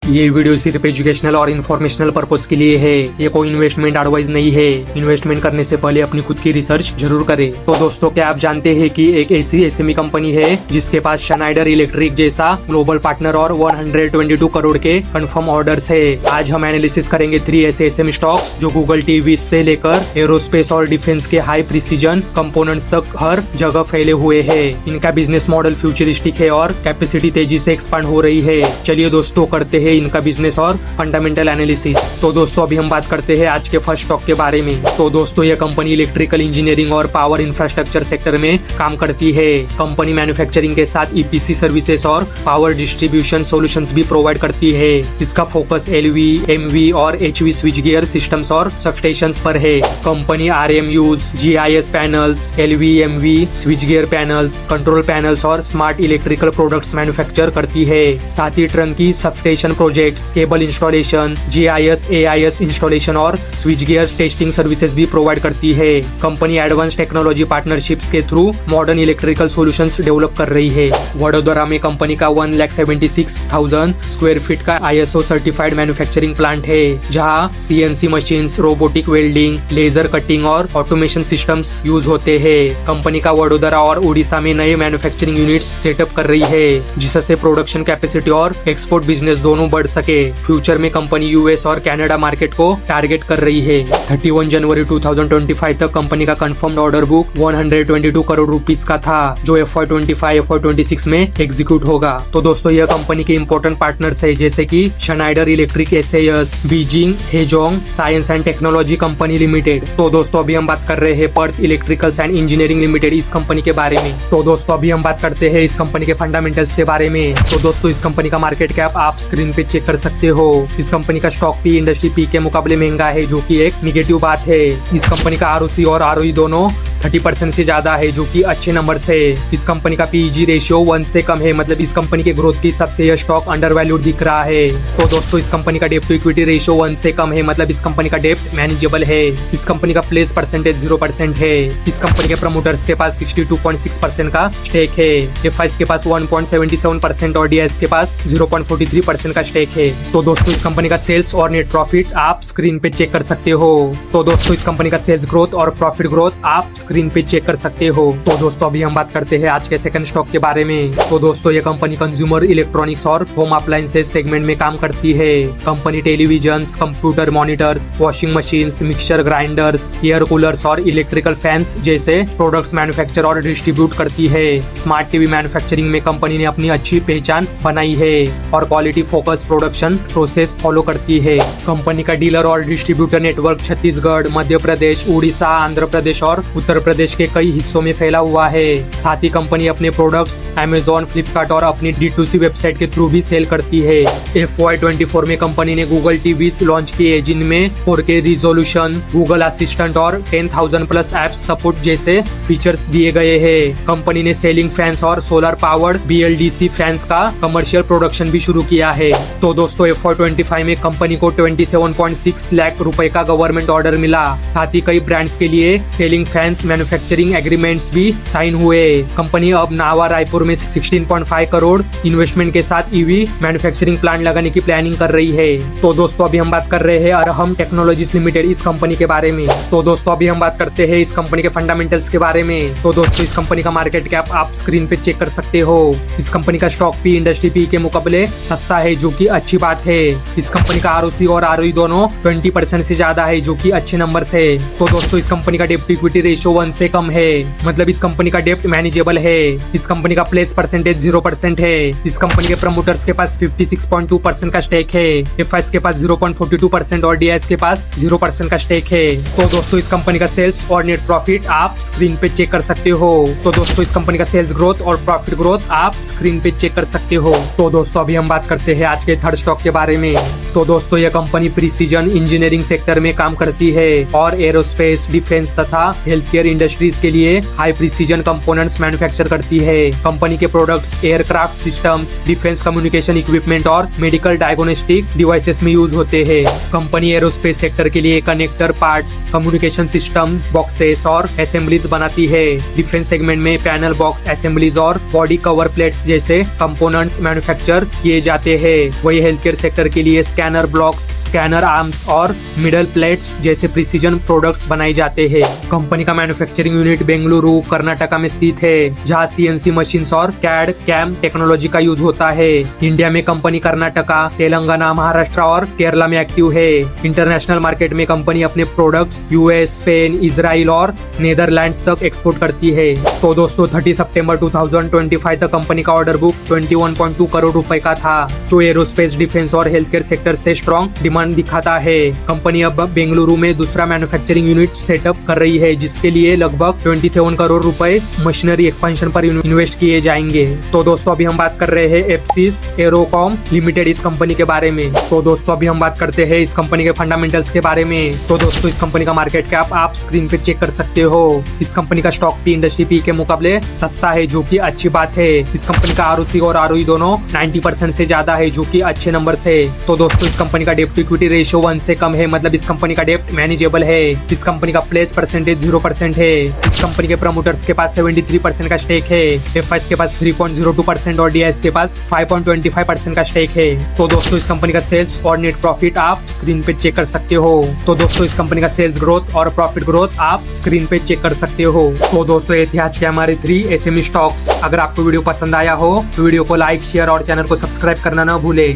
ये वीडियो सिर्फ एजुकेशनल और इन्फॉर्मेशनल पर्पज के लिए है। ये कोई इन्वेस्टमेंट एडवाइस नहीं है। इन्वेस्टमेंट करने से पहले अपनी खुद की रिसर्च जरूर करें। तो दोस्तों, क्या आप जानते हैं कि एक ऐसी एसएमई कंपनी है जिसके पास शनाइडर इलेक्ट्रिक जैसा ग्लोबल पार्टनर और 122 करोड़ के कंफर्म ऑर्डर्स है। आज हम एनालिसिस करेंगे 3 ऐसे एसएमई स्टॉक्स जो गूगल टीवी से लेकर एरोस्पेस और डिफेंस के हाई प्रिसीजन कंपोनेंट्स तक हर जगह फैले हुए हैं। इनका बिजनेस मॉडल फ्यूचरिस्टिक है और कैपेसिटी तेजी से एक्सपांड हो रही है। चलिए दोस्तों, करते हैं इनका बिजनेस और फंडामेंटल एनालिसिस। तो दोस्तों, अभी हम बात करते हैं आज के फर्स्ट स्टॉक के बारे में। तो दोस्तों, यह कंपनी इलेक्ट्रिकल इंजीनियरिंग और पावर इंफ्रास्ट्रक्चर सेक्टर में काम करती है। कंपनी मैन्युफैक्चरिंग के साथ ईपीसी सर्विसेज और पावर डिस्ट्रीब्यूशन सॉल्यूशंस भी प्रोवाइड करती है। इसका फोकस एलवी, एमवी और एचवी स्विच गियर सिस्टम्स और सबस्टेशंस पर है। Company RMUs, GIS panels, LV, MV, switchgear panels, control panels और स्मार्ट इलेक्ट्रिकल प्रोडक्ट्स मैन्युफैक्चर करती है। साथ ही turnkey substation projects, cable installation, GIS, AIS installation और स्विच गियर टेस्टिंग सर्विसेज भी प्रोवाइड करती है। कंपनी एडवांस टेक्नोलॉजी पार्टनरशिप्स के through modern electrical solutions develop कर रही है। वडोदरा में कंपनी का 1,76,000 स्क्वायर फीट का आईएसओ सर्टिफाइड मैन्युफैक्चरिंग प्लांट है, जहां CNC machines, robotic welding, laser cutting और ऑटोमेशन सिस्टम्स यूज होते हैं। कंपनी का वडोदरा और उड़ीसा में नए मैन्युफैक्चरिंग यूनिट्स सेटअप कर रही है, जिससे प्रोडक्शन कैपेसिटी और एक्सपोर्ट बिजनेस दोनों बढ़ सके। फ्यूचर में कंपनी यूएस और कनाडा मार्केट को टारगेट कर रही है। 31 जनवरी 2025 तक कंपनी का confirmed order book 122 crore rupees का था, जो FY25, FY26 में एग्जीक्यूट होगा। तो दोस्तों, यह कंपनी के इंपॉर्टेंट पार्टनर्स है, जैसे कि Schneider Electric SAS, Beijing Hezhong science and technology company limited. तो दोस्तों, अभी हम बात कर रहे हैं Parth electricals and engineering limited, इस कंपनी के बारे में। तो दोस्तों, अभी हम बात करते हैं इस कंपनी के फंडामेंटल्स के बारे में। तो दोस्तों, इस कंपनी का मार्केट कैप आप स्क्रीन पे चेक कर सकते हो। इस कंपनी का स्टॉक पी इंडस्ट्री पी के मुकाबले महंगा है, जो कि एक निगेटिव बात है। इस कंपनी का आरओसी और आरओई दोनों 30% से ज्यादा है, जो कि अच्छे नंबर्स है। इस कंपनी का पीईजी रेशियो 1 से कम है, मतलब इस कंपनी के ग्रोथ के हिसाब से यह स्टॉक अंडर वैल्यूड दिख रहा है। तो दोस्तों, इस कंपनी का डेप्ट टू इक्विटी रेशियो 1 से कम है, मतलब इस कंपनी का डेप्ट मैनेजेबल है। इस कंपनी का प्लेस परसेंटेज 0% है। इस कंपनी के प्रमोटर्स के पास 62.6% का स्टेक है। एफआईएस के पास 1.77% और डीआईएस के पास 0.43% का स्टेक है। तो दोस्तों, इस कंपनी का सेल्स और नेट प्रॉफिट आप स्क्रीन पे चेक कर सकते हो। तो दोस्तों, इस कंपनी का सेल्स ग्रोथ और प्रॉफिट ग्रोथ आप स्क्रीन पे चेक कर सकते हो। तो दोस्तों, अभी हम बात करते हैं आज के सेकंड स्टॉक के बारे में। तो दोस्तों, ये कंपनी कंज्यूमर इलेक्ट्रॉनिक्स और होम अप्लायंसेस सेगमेंट में काम करती है। Company televisions, computer monitors, washing machines, mixer grinders, air coolers और इलेक्ट्रिकल फैंस जैसे प्रोडक्ट्स मैन्युफैक्चर और डिस्ट्रीब्यूट करती है। स्मार्ट टीवी मैन्युफैक्चरिंग में कंपनी ने अपनी अच्छी पहचान बनाई है और quality focus production process follow करती है। कंपनी का डीलर और डिस्ट्रीब्यूटर नेटवर्क छत्तीसगढ़, मध्य प्रदेश, उड़ीसा, आंध्र प्रदेश और उत्तर प्रदेश के कई हिस्सों में फैला हुआ है। साथ ही कंपनी अपने प्रोडक्ट्स अमेजॉन, फ्लिपकार्ट और अपनी D2C वेबसाइट के थ्रू भी सेल करती है। FY24 में कंपनी ने गूगल टीवी लॉन्च किए, जिनमें 4K रिजोल्यूशन, गूगल असिस्टेंट और 10,000 प्लस एप्स सपोर्ट जैसे फीचर्स दिए गए हैं। कंपनी ने सेलिंग फैंस और सोलर पावर्ड BLDC फैंस का कमर्शियल प्रोडक्शन भी शुरू किया है। तो दोस्तों, FY25 में कंपनी को 27.6 लाख रुपए का गवर्नमेंट ऑर्डर मिला। साथ ही कई ब्रांड्स के लिए सेलिंग फैंस मैन्युफैक्चरिंग एग्रीमेंट्स भी साइन हुए। कंपनी अब नावा रायपुर में 16.5 करोड़ इन्वेस्टमेंट के साथ ईवी मैन्युफैक्चरिंग प्लांट लगाने की प्लानिंग कर रही है। तो दोस्तों, अभी हम बात कर रहे हैं अरहम टेक्नोलॉजीज लिमिटेड, इस कंपनी के बारे में। तो दोस्तों, अभी हम बात करते हैं इस कंपनी के फंडामेंटल्स के बारे में। तो दोस्तों, इस कंपनी का मार्केट कैप आप स्क्रीन पे चेक कर सकते हो। इस कंपनी का स्टॉक पी इंडस्ट्री पी के मुकाबले सस्ता है, जो कि अच्छी बात है। इस कंपनी का आरओसी और आरओई दोनों 20% से ज्यादा है, जो कि अच्छे नंबर्स है। तो दोस्तों, इस कंपनी का डेप्ट टू इक्विटी रेशियो 1 से कम है, मतलब इस कंपनी का डेप्ट मैनेजेबल है। इस कंपनी का प्लेस परसेंटेज 0% है। इस कंपनी के प्रमोटर्स के पास 56.2% का स्टेक है। एफआईएस के पास 0.42% और डीआईएस के पास 0% का स्टेक है। तो दोस्तों, इस कंपनी का सेल्स और नेट प्रॉफिट आप स्क्रीन पे चेक कर सकते हो। तो दोस्तों, इस कंपनी का सेल्स ग्रोथ और प्रॉफिट ग्रोथ आप स्क्रीन पे चेक कर सकते हो। तो दोस्तों, अभी हम बात करते हैं आज के थर्ड स्टॉक के बारे में। तो दोस्तों यह कंपनी प्रिसीजन इंजीनियरिंग सेक्टर में काम करती है और एरोस्पेस, डिफेंस तथा हेल्थ केयर इंडस्ट्रीज के लिए हाई प्रिसीजन कंपोनेंट्स मैन्युफैक्चर करती है। कंपनी के products aircraft systems, defence communication equipment और मेडिकल डायग्नोस्टिक डिवाइसेस में यूज होते हैं। कंपनी एरोस्पेस सेक्टर के लिए connector parts, communication system, boxes और असेंबलीज बनाती है। डिफेंस सेगमेंट में पैनल बॉक्स असेंबलीज और बॉडी कवर प्लेट्स जैसे कंपोनेंट्स मैन्युफैक्चर किए जाते हैं। वही हेल्थ केयर सेक्टर के लिए स्कैनर ब्लॉक्स, स्कैनर आर्म्स और मिडल प्लेट्स जैसे प्रिसीजन प्रोडक्ट्स बनाए जाते हैं। कंपनी का मैन्युफैक्चरिंग यूनिट बेंगलुरु, कर्नाटका में स्थित है, जहां सीएनसी मशीन्स और कैड कैम टेक्नोलॉजी का यूज होता है। इंडिया में कंपनी कर्नाटका, तेलंगाना, महाराष्ट्र और केरला में एक्टिव है। इंटरनेशनल मार्केट में कंपनी अपने प्रोडक्ट्स यूएस, स्पेन, इजराइल और नीदरलैंड्स तक एक्सपोर्ट करती है। तो दोस्तों 30 सितंबर 2025 तक कंपनी का ऑर्डर बुक 21.2 करोड़ रुपए का था, जो एरोस्पेस, डिफेंस और हेल्थ केयर सेक्टर से स्ट्रॉन्ग डिमांड दिखाता है। कंपनी अब बेंगलुरु में दूसरा मैन्युफैक्चरिंग यूनिट सेटअप कर रही है, जिसके लिए लगभग 27 करोड़ रुपए मशीनरी एक्सपेंशन पर इन्वेस्ट किए जाएंगे। तो दोस्तों अभी हम बात कर रहे हैं एप्सिस एरोकॉम लिमिटेड इस कंपनी के बारे में। तो दोस्तों अभी हम बात करते हैं इस कंपनी के फंडामेंटल्स के बारे में। तो दोस्तों इस कंपनी का मार्केट कैप आप स्क्रीन पे चेक कर सकते हो। इस कंपनी का स्टॉक पी इंडस्ट्री पी के मुकाबले सस्ता है, जो कि अच्छी बात है। इस कंपनी का आरओसी और आरओई दोनों 90% से ज्यादा है, जो कि अच्छे नंबर से। तो दोस्तों इस कंपनी का डेप्ट टू इक्विटी रेशियो 1 से कम है, मतलब इस कंपनी का डेप्ट मैनेजेबल है। इस कंपनी का प्लेस परसेंटेज 0% है। इस कंपनी के प्रमोटर्स के पास 73% का स्टेक है, एफआईएस के पास 3.02% और डीआईएस के पास 5.25% का स्टेक है। तो दोस्तों इस कंपनी का सेल्स और नेट प्रॉफिट आप स्क्रीन पे चेक कर सकते हो। तो दोस्तों इस कंपनी का सेल्स ग्रोथ और प्रॉफिट ग्रोथ आप स्क्रीन पे चेक कर सकते हो। तो दोस्तों ये थे आज के हमारे 3 एसएमई स्टॉक्स। अगर आपको वीडियो पसंद आया हो तो वीडियो को लाइक, शेयर और चैनल को सब्सक्राइब करना न भूले।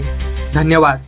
धन्यवाद।